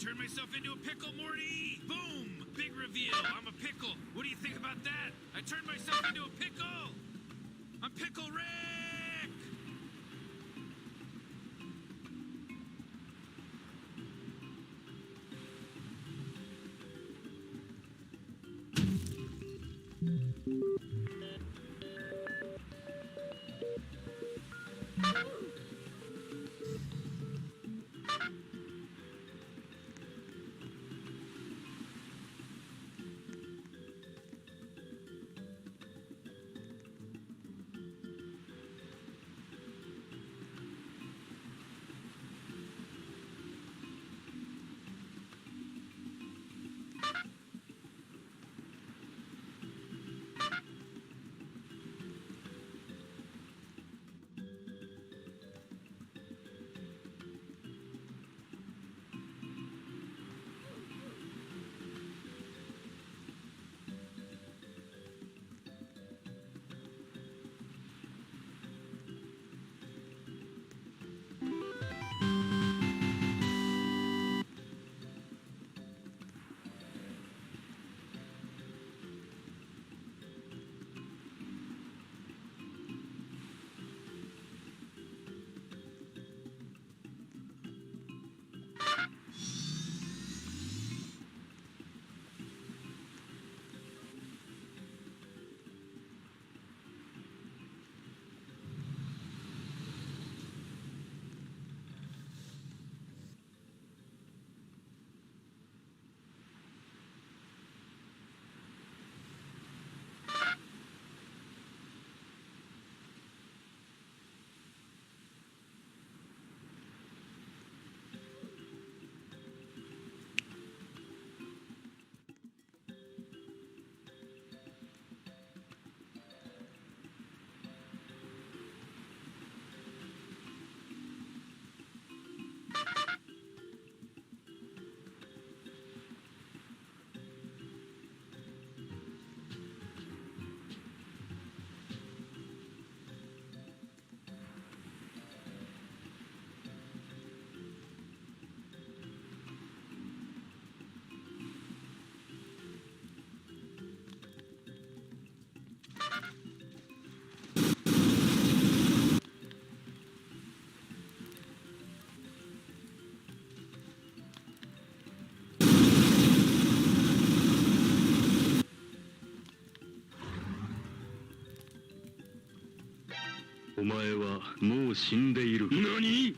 turned myself into a pickle, Morty! Boom! Big reveal, I'm a pickle. What do you think about that? I turned myself into a pickle! I'm Pickle Rick!お前はもう死んでいる。何？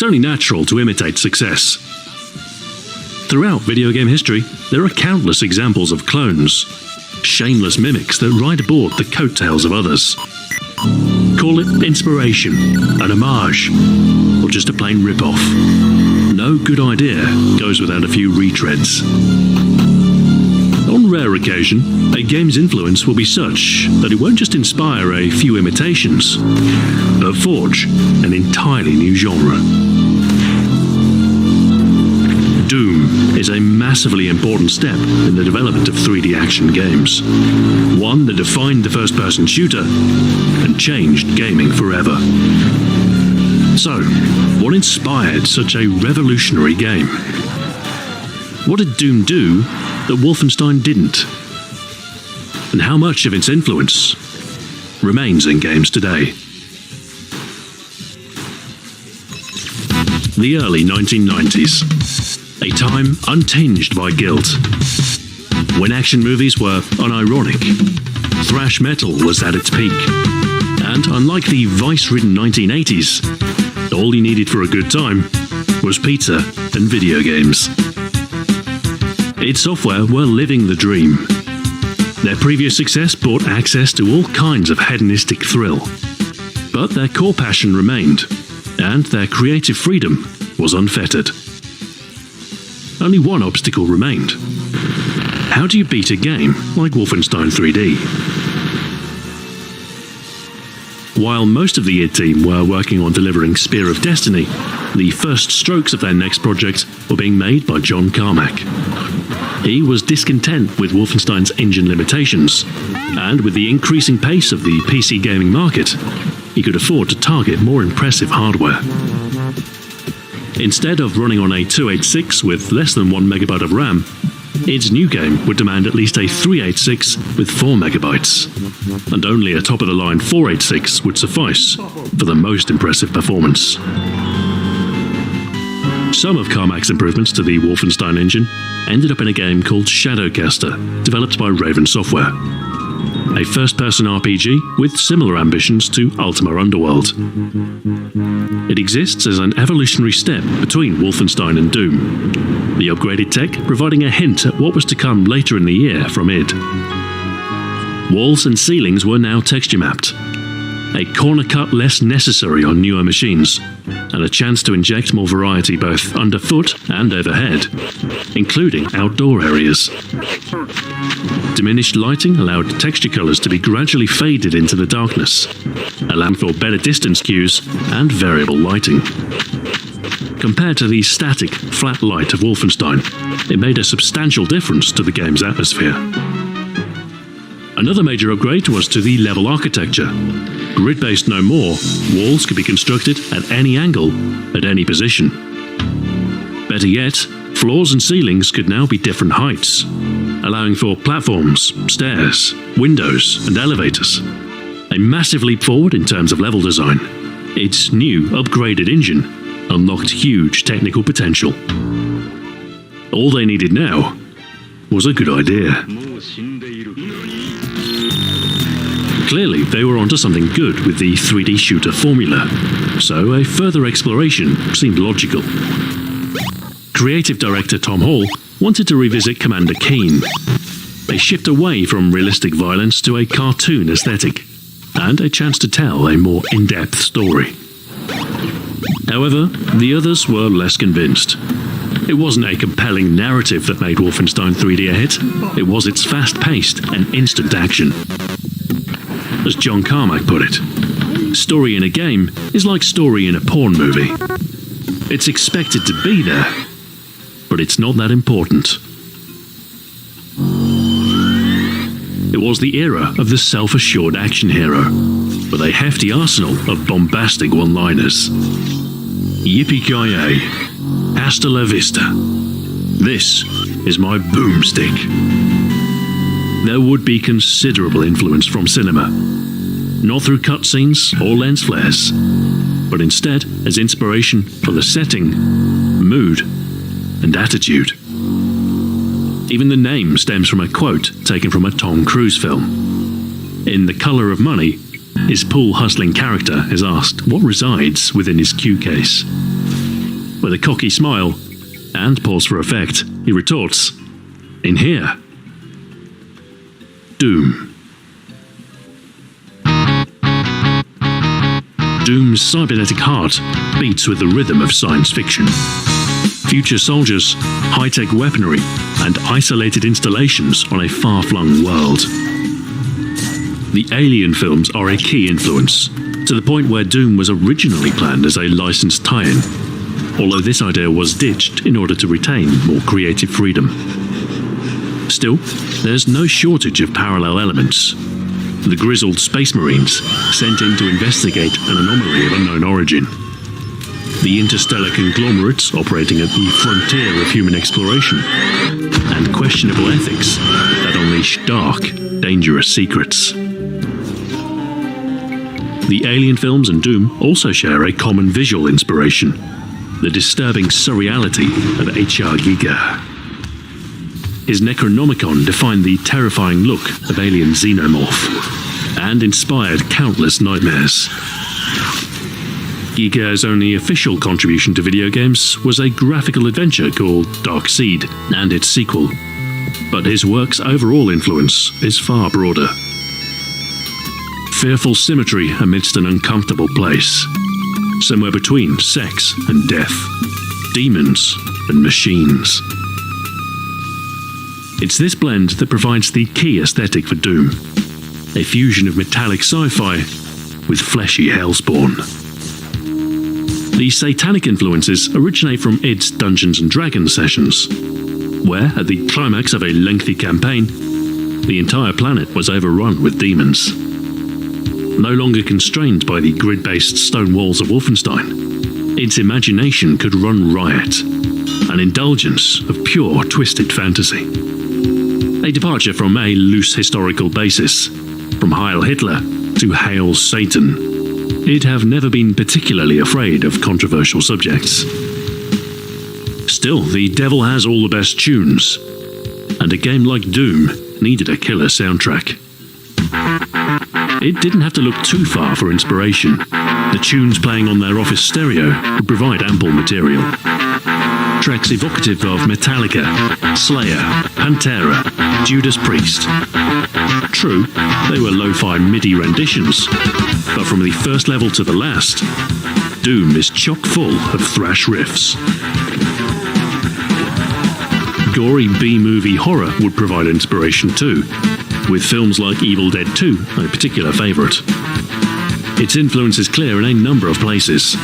It's only natural to imitate success. Throughout video game history, there are countless examples of clones, shameless mimics that ride aboard the coattails of others. Call it inspiration, an homage, or just a plain rip-off. No good idea goes without a few retreads. On rare occasion, a game's influence will be such that it won't just inspire a few imitations, but forge an entirely new genre. Doom is a massively important step in the development of 3D action games. One that defined the first-person shooter and changed gaming forever. So, what inspired such a revolutionary game? What did Doom do that Wolfenstein didn't? And how much of its influence remains in games today? The early 1990s. A time untinged by guilt. When action movies were unironic, thrash metal was at its peak. And unlike the vice-ridden 1980s, all you needed for a good time was pizza and video games. id Software were living the dream. Their previous success brought access to all kinds of hedonistic thrill. But their core passion remained, and their creative freedom was unfettered. Only one obstacle remained. How do you beat a game like Wolfenstein 3D? While most of the id team were working on delivering Spear of Destiny, the first strokes of their next project were being made by John Carmack. He was discontent with Wolfenstein's engine limitations, and with the increasing pace of the PC gaming market, he could afford to target more impressive hardware. Instead of running on a 286 with less than 1 megabyte of RAM, its new game would demand at least a 386 with 4 megabytes, and only a top-of-the-line 486 would suffice for the most impressive performance. Some of Carmack's improvements to the Wolfenstein engine ended up in a game called Shadowcaster, developed by Raven Software, a first-person RPG with similar ambitions to Ultima Underworld. It exists as an evolutionary step between Wolfenstein and Doom, the upgraded tech providing a hint at what was to come later in the year from id. Walls and ceilings were now texture mapped, a corner cut less necessary on newer machines, and a chance to inject more variety both underfoot and overhead, including outdoor areas. Diminished lighting allowed texture colors to be gradually faded into the darkness, allowing for better distance cues and variable lighting. Compared to the static, flat light of Wolfenstein, it made a substantial difference to the game's atmosphere. Another major upgrade was to the level architecture. Grid-based no more, walls could be constructed at any angle, at any position. Better yet, floors and ceilings could now be different heights, allowing for platforms, stairs, windows, and elevators. A massive leap forward in terms of level design. Its new, upgraded engine unlocked huge technical potential. All they needed now was a good idea. Clearly, they were onto something good with the 3D shooter formula, so a further exploration seemed logical. Creative director Tom Hall wanted to revisit Commander Keen, a shift away from realistic violence to a cartoon aesthetic, and a chance to tell a more in-depth story. However, the others were less convinced. It wasn't a compelling narrative that made Wolfenstein 3D a hit, it was its fast-paced and instant action. As John Carmack put it, story in a game is like story in a porn movie. It's expected to be there, but it's not that important. It was the era of the self-assured action hero, with a hefty arsenal of bombastic one-liners. Yippee-ki-yay, hasta la vista. This is my boomstick. There would be considerable influence from cinema, not through cutscenes or lens flares, but instead as inspiration for the setting, mood, and attitude. Even the name stems from a quote taken from a Tom Cruise film. In The Color of Money, his pool-hustling character is asked what resides within his cue case. With a cocky smile, and pause for effect, he retorts, "In here." Doom. Doom's cybernetic heart beats with the rhythm of science fiction. Future soldiers, high-tech weaponry, and isolated installations on a far-flung world. The Alien films are a key influence, to the point where Doom was originally planned as a licensed tie-in, although this idea was ditched in order to retain more creative freedom. Still, there's no shortage of parallel elements. The grizzled space marines sent in to investigate an anomaly of unknown origin. The interstellar conglomerates operating at the frontier of human exploration. And questionable ethics that unleash dark, dangerous secrets. The Alien films and Doom also share a common visual inspiration: the disturbing surreality of H.R. Giger. His Necronomicon defined the terrifying look of alien xenomorph and inspired countless nightmares. Giger's only official contribution to video games was a graphical adventure called Dark Seed and its sequel, but his work's overall influence is far broader. fearful symmetry amidst an uncomfortable place. Somewhere between sex and death, demons and machines. It's this blend that provides the key aesthetic for Doom. A fusion of metallic sci-fi with fleshy hellspawn. The satanic influences originate from id's Dungeons & Dragons sessions, where, at the climax of a lengthy campaign, the entire planet was overrun with demons. No longer constrained by the grid-based stone walls of Wolfenstein, its imagination could run riot, an indulgence of pure, twisted fantasy. A departure from a loose historical basis, from Heil Hitler to Hail Satan. Id have never been particularly afraid of controversial subjects. Still, the devil has all the best tunes, and a game like Doom needed a killer soundtrack. It didn't have to look too far for inspiration. The tunes playing on their office stereo would provide ample material. Tracks evocative of Metallica, Slayer, Pantera, Judas Priest. True, they were lo-fi MIDI renditions, but from the first level to the last, Doom is chock full of thrash riffs. Gory B-movie horror would provide inspiration too, with films like Evil Dead 2 a particular favourite. Its influence is clear in a number of places,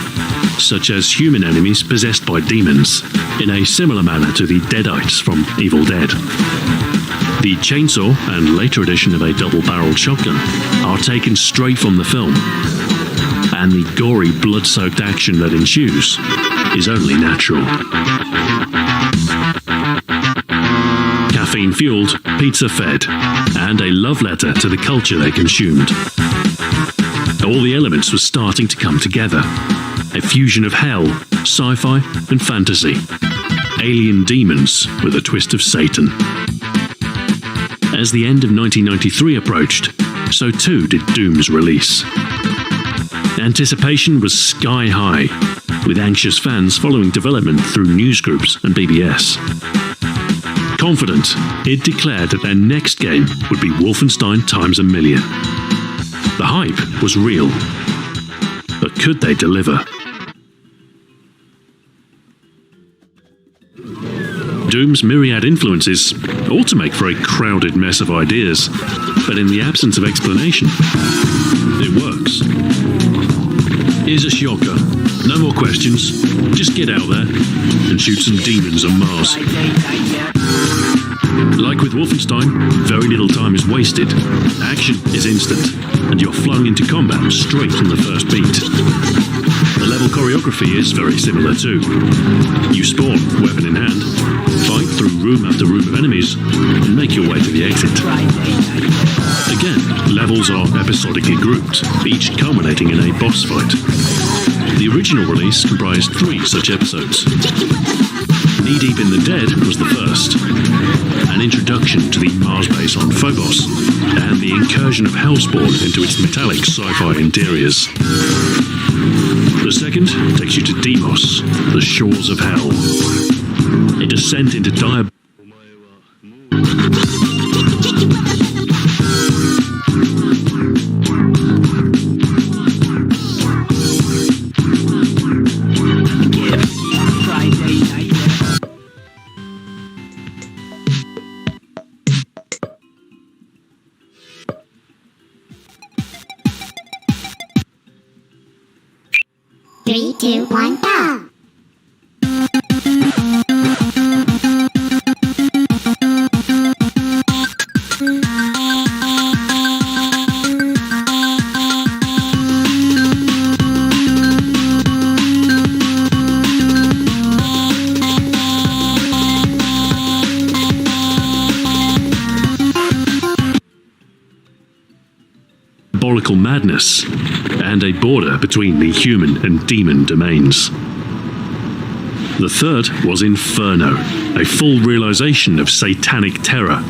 such as human enemies possessed by demons, in a similar manner to the Deadites from Evil Dead. The chainsaw and later addition of a double-barreled shotgun are taken straight from the film, and the gory, blood-soaked action that ensues is only natural. Caffeine-fueled, pizza-fed, and a love letter to the culture they consumed. All the elements were starting to come together. A fusion of hell, sci-fi, and fantasy. Alien demons with a twist of Satan. As the end of 1993 approached, so too did Doom's release. Anticipation was sky high, with anxious fans following development through newsgroups and BBS. Confident, it declared that their next game would be Wolfenstein times a million. The hype was real, but could they deliver? Doom's myriad influences ought to make for a crowded mess of ideas, but in the absence of explanation, it works. Here's a shocker. No more questions. Just get out there and shoot some demons on Mars. Like with Wolfenstein, very little time is wasted. Action is instant, and you're flung into combat straight from the first beat. The level choreography is very similar too. You spawn, weapon in hand, fight through room after room of enemies, and make your way to the exit. Again, levels are episodically grouped, each culminating in a boss fight. The original release comprised 3 such episodes. Knee Deep in the Dead was the first, an introduction to the Mars base on Phobos, and the incursion of Hellspawn into its metallic sci-fi interiors. The second takes you to Deimos, the shores of hell. A descent into dire... Three, two, one, go! Diabolical madness, and a border between the human and demon domains. The third was Inferno, a full realization of satanic terror,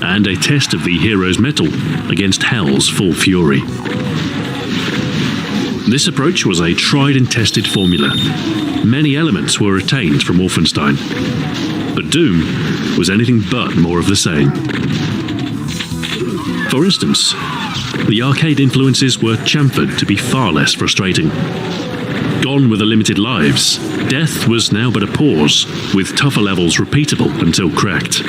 and a test of the hero's mettle against hell's full fury. This approach was a tried and tested formula. Many elements were retained from Wolfenstein, but Doom was anything but more of the same. For instance, the arcade influences were chamfered to be far less frustrating. Gone were the limited lives. Death was now but a pause, with tougher levels repeatable until cracked.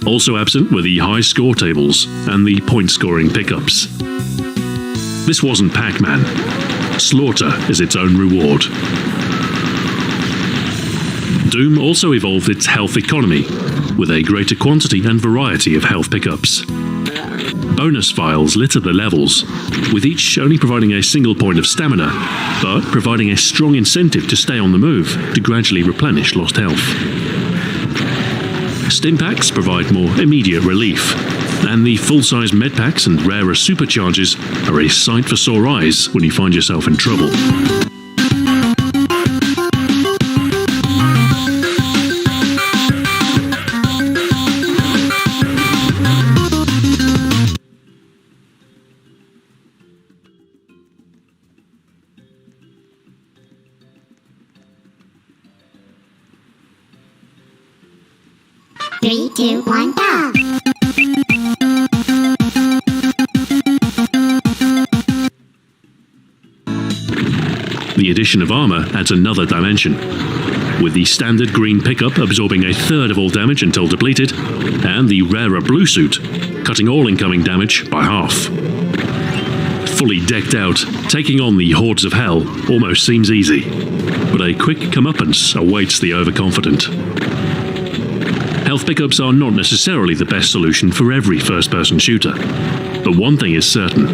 Also absent were the high score tables and the point-scoring pickups. This wasn't Pac-Man. Slaughter is its own reward. Doom also evolved its health economy, with a greater quantity and variety of health pickups. Bonus files litter the levels, with each only providing a single point of stamina, but providing a strong incentive to stay on the move to gradually replenish lost health. Stimpaks provide more immediate relief, and the full-size medpacks and rarer supercharges are a sight for sore eyes when you find yourself in trouble. Three, two, one, go! The addition of armor adds another dimension, with the standard green pickup absorbing a third of all damage until depleted, and the rarer blue suit cutting all incoming damage by half. Fully decked out, taking on the hordes of hell almost seems easy, but a quick comeuppance awaits the overconfident. Health pickups are not necessarily the best solution for every first-person shooter, but one thing is certain: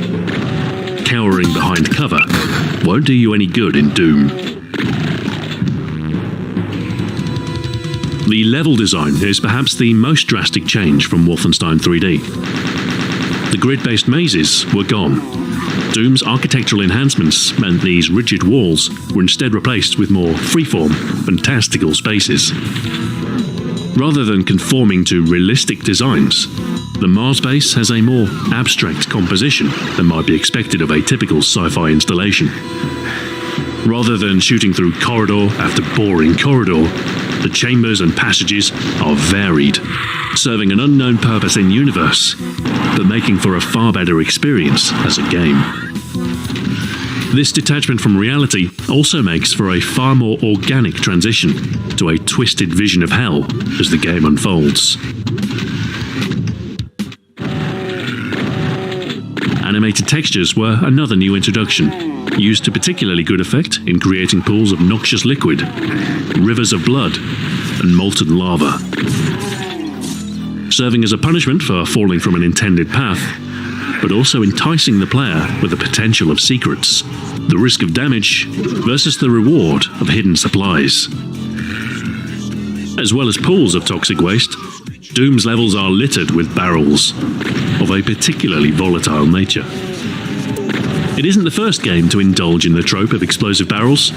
cowering behind cover won't do you any good in Doom. The level design is perhaps the most drastic change from Wolfenstein 3D. The grid-based mazes were gone. Doom's architectural enhancements meant these rigid walls were instead replaced with more freeform, fantastical spaces. Rather than conforming to realistic designs, the Mars base has a more abstract composition than might be expected of a typical sci-fi installation. Rather than shooting through corridor after boring corridor, the chambers and passages are varied, serving an unknown purpose in universe, but making for a far better experience as a game. This detachment from reality also makes for a far more organic transition to a twisted vision of hell as the game unfolds. Animated textures were another new introduction, used to particularly good effect in creating pools of noxious liquid, rivers of blood, and molten lava. Serving as a punishment for falling from an intended path, but also enticing the player with the potential of secrets, the risk of damage versus the reward of hidden supplies. As well as pools of toxic waste, Doom's levels are littered with barrels of a particularly volatile nature. It isn't the first game to indulge in the trope of explosive barrels,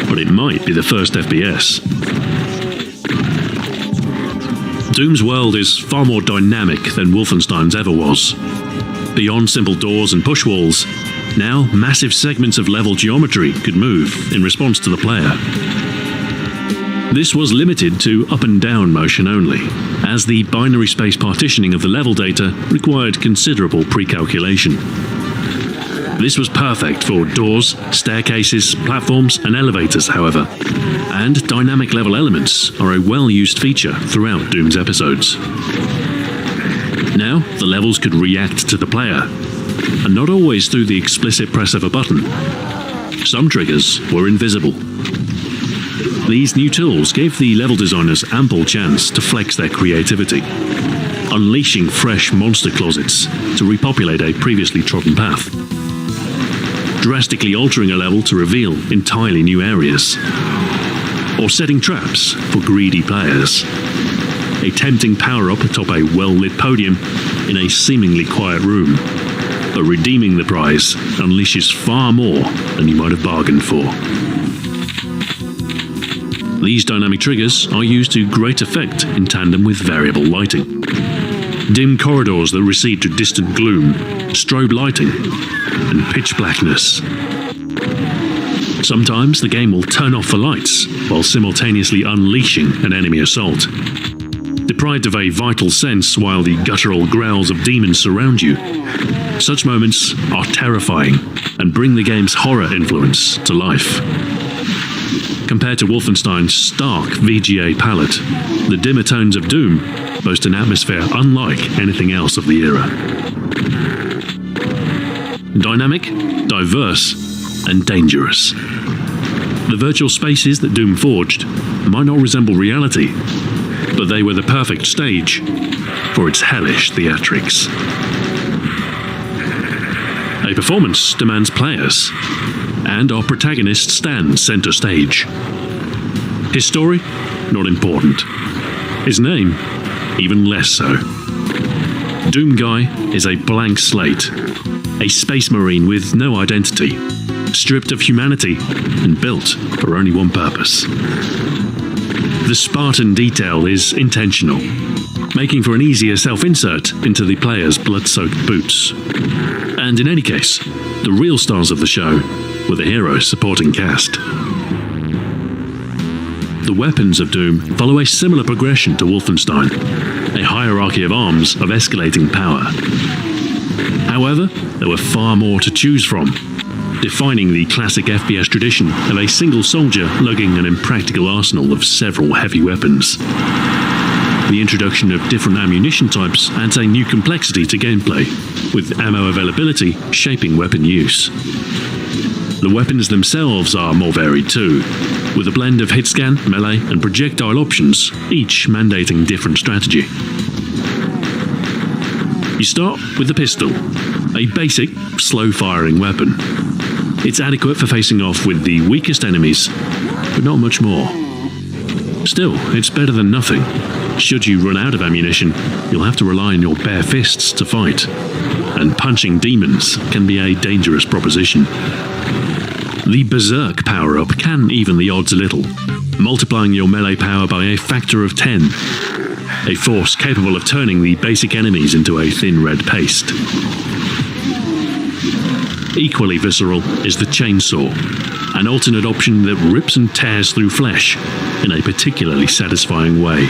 but it might be the first FPS. Doom's world is far more dynamic than Wolfenstein's ever was. Beyond simple doors and push walls, now massive segments of level geometry could move in response to the player. This was limited to up and down motion only, as the binary space partitioning of the level data required considerable pre-calculation. This was perfect for doors, staircases, platforms, and elevators, however, and dynamic level elements are a well-used feature throughout Doom's episodes. Now, the levels could react to the player, and not always through the explicit press of a button. Some triggers were invisible. These new tools gave the level designers ample chance to flex their creativity, unleashing fresh monster closets to repopulate a previously trodden path, drastically altering a level to reveal entirely new areas, or setting traps for greedy players. A tempting power-up atop a well-lit podium in a seemingly quiet room, but redeeming the prize unleashes far more than you might have bargained for. These dynamic triggers are used to great effect in tandem with variable lighting. Dim corridors that recede to distant gloom, strobe lighting, and pitch blackness. Sometimes the game will turn off the lights while simultaneously unleashing an enemy assault. deprived of a vital sense while the guttural growls of demons surround you. Such moments are terrifying and bring the game's horror influence to life. Compared to Wolfenstein's stark VGA palette, the dimmer tones of Doom boast an atmosphere unlike anything else of the era. Dynamic, diverse, and dangerous. The virtual spaces that Doom forged might not resemble reality, but they were the perfect stage for its hellish theatrics. A performance demands players, and our protagonist stands center stage. His story, not important. His name, even less so. Doom Guy is a blank slate, a space marine with no identity, stripped of humanity and built for only one purpose. The Spartan detail is intentional, making for an easier self-insert into the player's blood-soaked boots. And in any case, the real stars of the show were the hero's supporting cast. The weapons of Doom follow a similar progression to Wolfenstein, a hierarchy of arms of escalating power. However, there were far more to choose from, defining the classic FPS tradition of a single soldier lugging an impractical arsenal of several heavy weapons. The introduction of different ammunition types adds a new complexity to gameplay, with ammo availability shaping weapon use. The weapons themselves are more varied too, with a blend of hitscan, melee, and projectile options, each mandating different strategy. You start with the pistol, a basic, slow-firing weapon. It's adequate for facing off with the weakest enemies, but not much more. Still, it's better than nothing. Should you run out of ammunition, you'll have to rely on your bare fists to fight, and punching demons can be a dangerous proposition. The Berserk power-up can even the odds a little, multiplying your melee power by a factor of 10, a force capable of turning the basic enemies into a thin red paste. Equally visceral is the chainsaw, an alternate option that rips and tears through flesh in a particularly satisfying way.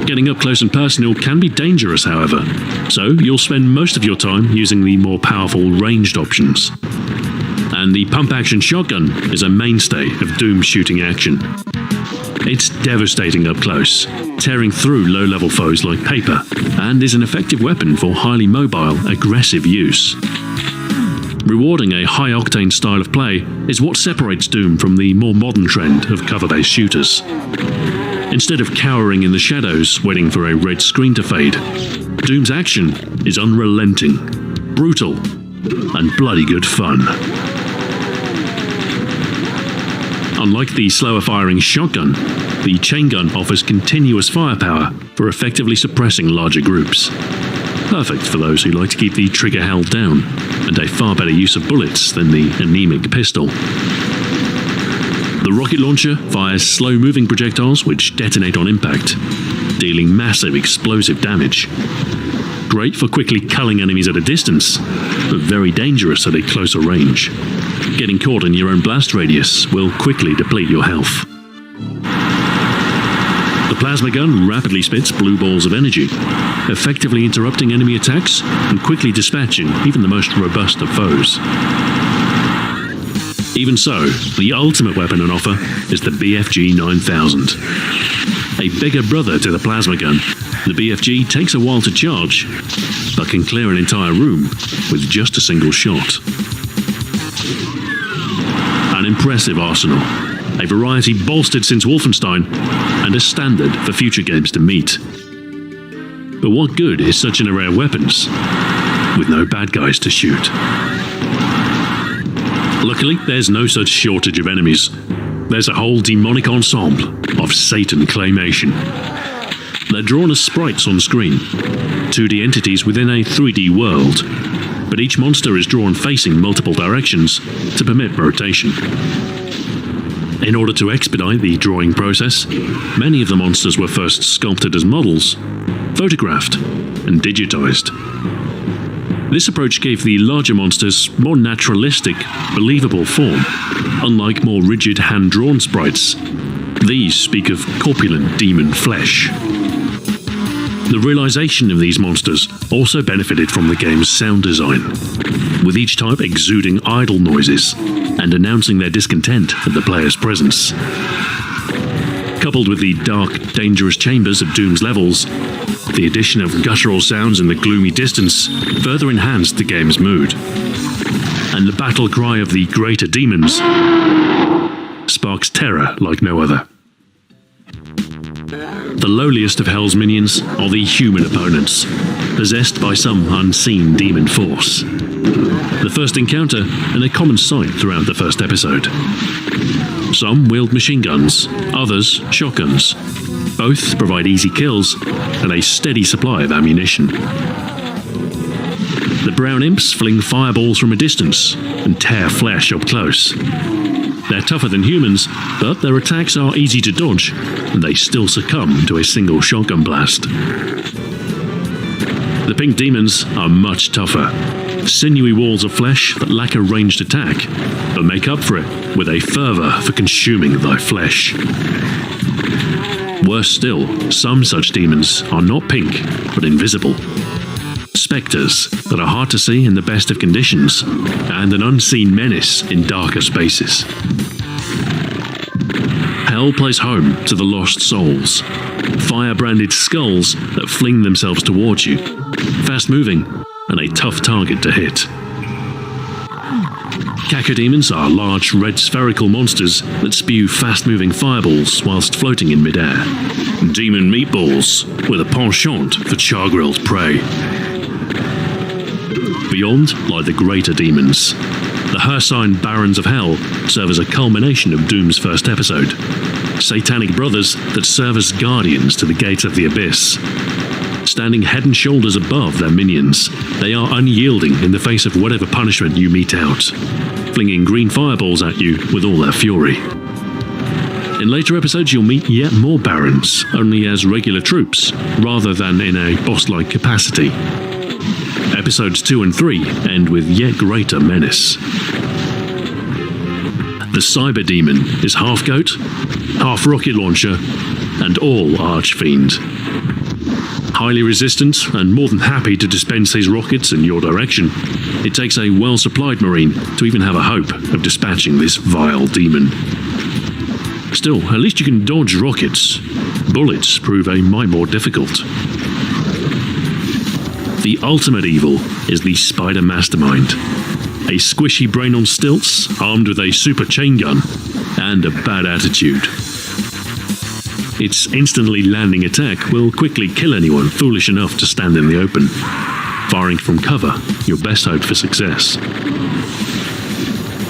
Getting up close and personal can be dangerous, however, so you'll spend most of your time using the more powerful ranged options. And the pump-action shotgun is a mainstay of Doom shooting action. It's devastating up close, tearing through low-level foes like paper, and is an effective weapon for highly mobile, aggressive use. Rewarding a high-octane style of play is what separates Doom from the more modern trend of cover-based shooters. Instead of cowering in the shadows, waiting for a red screen to fade, Doom's action is unrelenting, brutal, and bloody good fun. Unlike the slower-firing shotgun, the chain gun offers continuous firepower for effectively suppressing larger groups. Perfect for those who like to keep the trigger held down, and a far better use of bullets than the anemic pistol. The rocket launcher fires slow-moving projectiles which detonate on impact, dealing massive explosive damage. Great for quickly culling enemies at a distance, but very dangerous at a closer range. Getting caught in your own blast radius will quickly deplete your health. The plasma gun rapidly spits blue balls of energy, effectively interrupting enemy attacks and quickly dispatching even the most robust of foes. Even so, the ultimate weapon on offer is the BFG 9000. A bigger brother to the plasma gun, the BFG takes a while to charge, but can clear an entire room with just a single shot. An impressive arsenal, a variety bolstered since Wolfenstein, and a standard for future games to meet. But what good is such an array of weapons with no bad guys to shoot? Luckily, there's no such shortage of enemies. There's a whole demonic ensemble of Satan claymation. They're drawn as sprites on screen, 2D entities within a 3D world, but each monster is drawn facing multiple directions to permit rotation. In order to expedite the drawing process, many of the monsters were first sculpted as models, photographed, and digitized. This approach gave the larger monsters more naturalistic, believable form, unlike more rigid hand-drawn sprites, These speak of corpulent demon flesh. The realization of these monsters also benefited from the game's sound design, with each type exuding idle noises and announcing their discontent at the player's presence. Coupled with the dark, dangerous chambers of Doom's levels, the addition of guttural sounds in the gloomy distance further enhanced the game's mood. And the battle cry of the greater demons sparks terror like no other. The lowliest of Hell's minions are the human opponents, possessed by some unseen demon force. The first encounter and a common sight throughout the first episode. Some wield machine guns, others shotguns. Both provide easy kills and a steady supply of ammunition. The brown imps fling fireballs from a distance and tear flesh up close. They're tougher than humans, but their attacks are easy to dodge, and they still succumb to a single shotgun blast. The pink demons are much tougher. Sinewy walls of flesh that lack a ranged attack, but make up for it with a fervor for consuming thy flesh. Worse still, some such demons are not pink, but invisible. Spectres that are hard to see in the best of conditions, and an unseen menace in darker spaces. Hell plays home to the lost souls, fire-branded skulls that fling themselves towards you, fast-moving and a tough target to hit. Cacodemons are large red spherical monsters that spew fast-moving fireballs whilst floating in midair. Demon meatballs with a penchant for char-grilled prey. Beyond lie the greater demons. The Hursine Barons of Hell serve as a culmination of Doom's first episode. Satanic brothers that serve as guardians to the gates of the abyss. Standing head and shoulders above their minions, they are unyielding in the face of whatever punishment you mete out, flinging green fireballs at you with all their fury. In later episodes you'll meet yet more Barons, only as regular troops, rather than in a boss-like capacity. Episodes 2 and 3 end with yet greater menace. The Cyber Demon is half goat, half rocket launcher, and all archfiend. Highly resistant and more than happy to dispense his rockets in your direction, it takes a well-supplied marine to even have a hope of dispatching this vile demon. Still, at least you can dodge rockets. Bullets prove a mite more difficult. The ultimate evil is the Spider Mastermind. A squishy brain on stilts, armed with a super chain gun, and a bad attitude. Its instantly landing attack will quickly kill anyone foolish enough to stand in the open. Firing from cover, your best hope for success.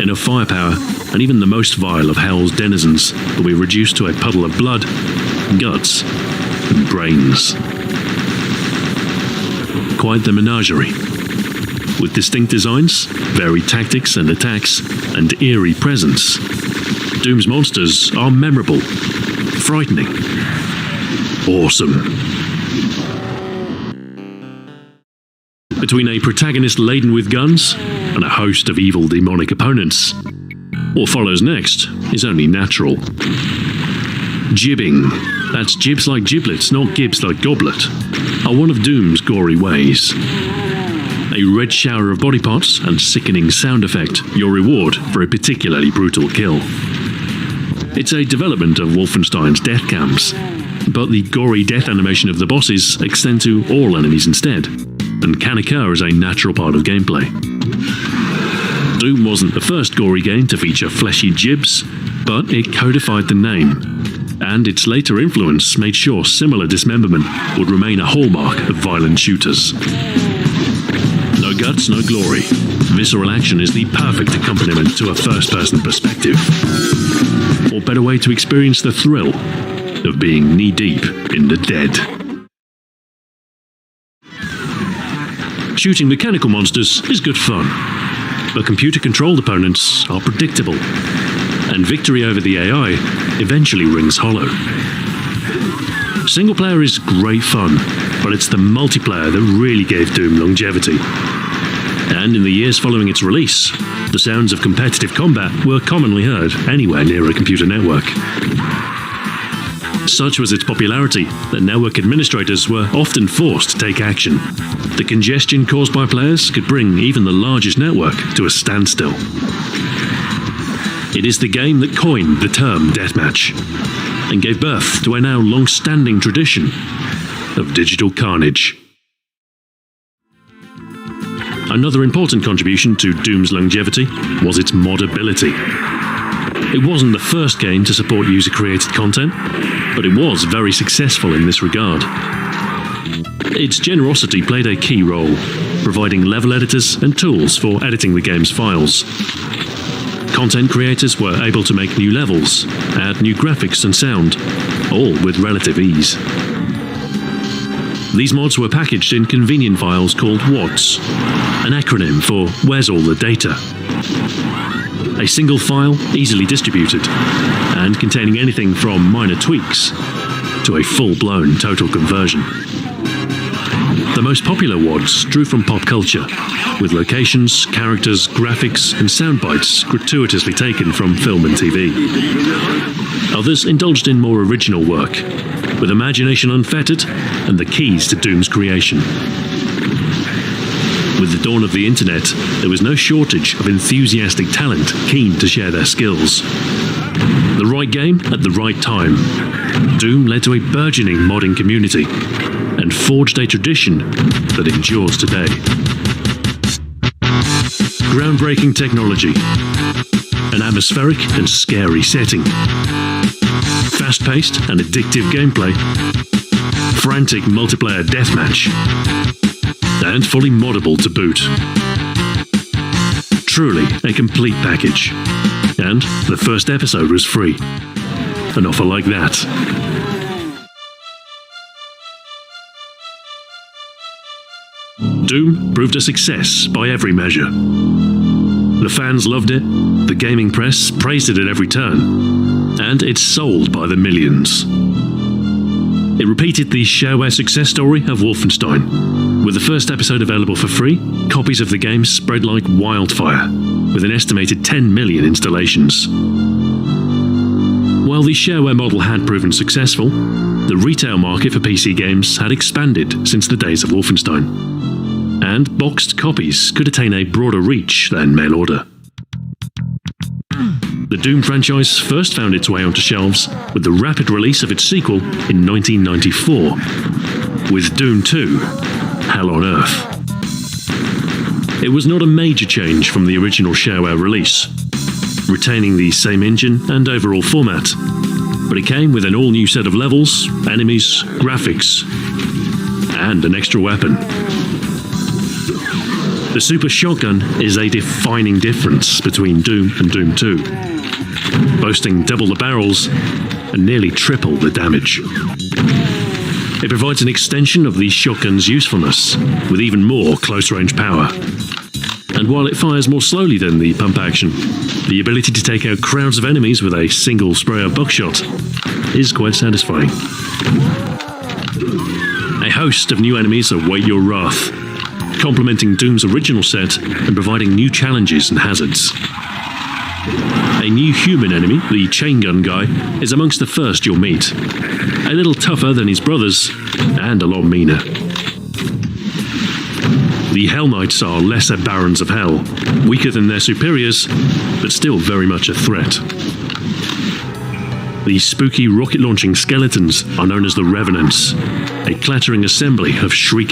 Enough firepower, and even the most vile of Hell's denizens will be reduced to a puddle of blood, guts, and brains. Quite the menagerie. With distinct designs, varied tactics and attacks, and eerie presence, Doom's monsters are memorable, frightening, awesome. Between a protagonist laden with guns and a host of evil demonic opponents, what follows next is only natural. Jibbing, that's jibs like giblets, not gibs like goblet, are one of Doom's gory ways. A red shower of body parts and sickening sound effect, your reward for a particularly brutal kill. It's a development of Wolfenstein's death camps, but the gory death animation of the bosses extend to all enemies instead, and can occur as a natural part of gameplay. Doom wasn't the first gory game to feature fleshy jibs, but it codified the name, and its later influence made sure similar dismemberment would remain a hallmark of violent shooters. No guts, no glory. Visceral action is the perfect accompaniment to a first-person perspective. What better way to experience the thrill of being knee-deep in the dead? Shooting mechanical monsters is good fun, but computer-controlled opponents are predictable, and victory over the AI eventually rings hollow. Single player is great fun, but it's the multiplayer that really gave Doom longevity. And in the years following its release, the sounds of competitive combat were commonly heard anywhere near a computer network. Such was its popularity that network administrators were often forced to take action. The congestion caused by players could bring even the largest network to a standstill. It is the game that coined the term deathmatch and gave birth to a now long-standing tradition of digital carnage. Another important contribution to Doom's longevity was its modability. It wasn't the first game to support user-created content, but it was very successful in this regard. Its generosity played a key role, providing level editors and tools for editing the game's files. Content creators were able to make new levels, add new graphics and sound, all with relative ease. These mods were packaged in convenient files called WADs, an acronym for Where's All the Data? A single file easily distributed, and containing anything from minor tweaks to a full-blown total conversion. The most popular WADs drew from pop culture, with locations, characters, graphics, and sound bites gratuitously taken from film and TV. Others indulged in more original work, with imagination unfettered and the keys to Doom's creation. With the dawn of the internet, there was no shortage of enthusiastic talent keen to share their skills. The right game at the right time, Doom led to a burgeoning modding community and forged a tradition that endures today. Groundbreaking technology, an atmospheric and scary setting, fast-paced and addictive gameplay, frantic multiplayer deathmatch, and fully moddable to boot. Truly a complete package. And the first episode was free. An offer like that. Doom proved a success by every measure. The fans loved it, the gaming press praised it at every turn, and it sold by the millions. It repeated the shareware success story of Wolfenstein. With the first episode available for free, copies of the game spread like wildfire, with an estimated 10 million installations. While the shareware model had proven successful, the retail market for PC games had expanded since the days of Wolfenstein, and boxed copies could attain a broader reach than mail order. The Doom franchise first found its way onto shelves with the rapid release of its sequel in 1994, with Doom 2: Hell on Earth. It was not a major change from the original shareware release, retaining the same engine and overall format, but it came with an all-new set of levels, enemies, graphics, and an extra weapon. The Super Shotgun is a defining difference between Doom and Doom 2, boasting double the barrels and nearly triple the damage. It provides an extension of the shotgun's usefulness, with even more close-range power. And while it fires more slowly than the pump action, the ability to take out crowds of enemies with a single spray of buckshot is quite satisfying. A host of new enemies await your wrath, complementing Doom's original set and providing new challenges and hazards. A new human enemy, the chain gun guy, is amongst the first you'll meet. A little tougher than his brothers, and a lot meaner. The Hell Knights are lesser barons of hell, weaker than their superiors, but still very much a threat. The spooky rocket-launching skeletons are known as the Revenants, a clattering assembly of shrieking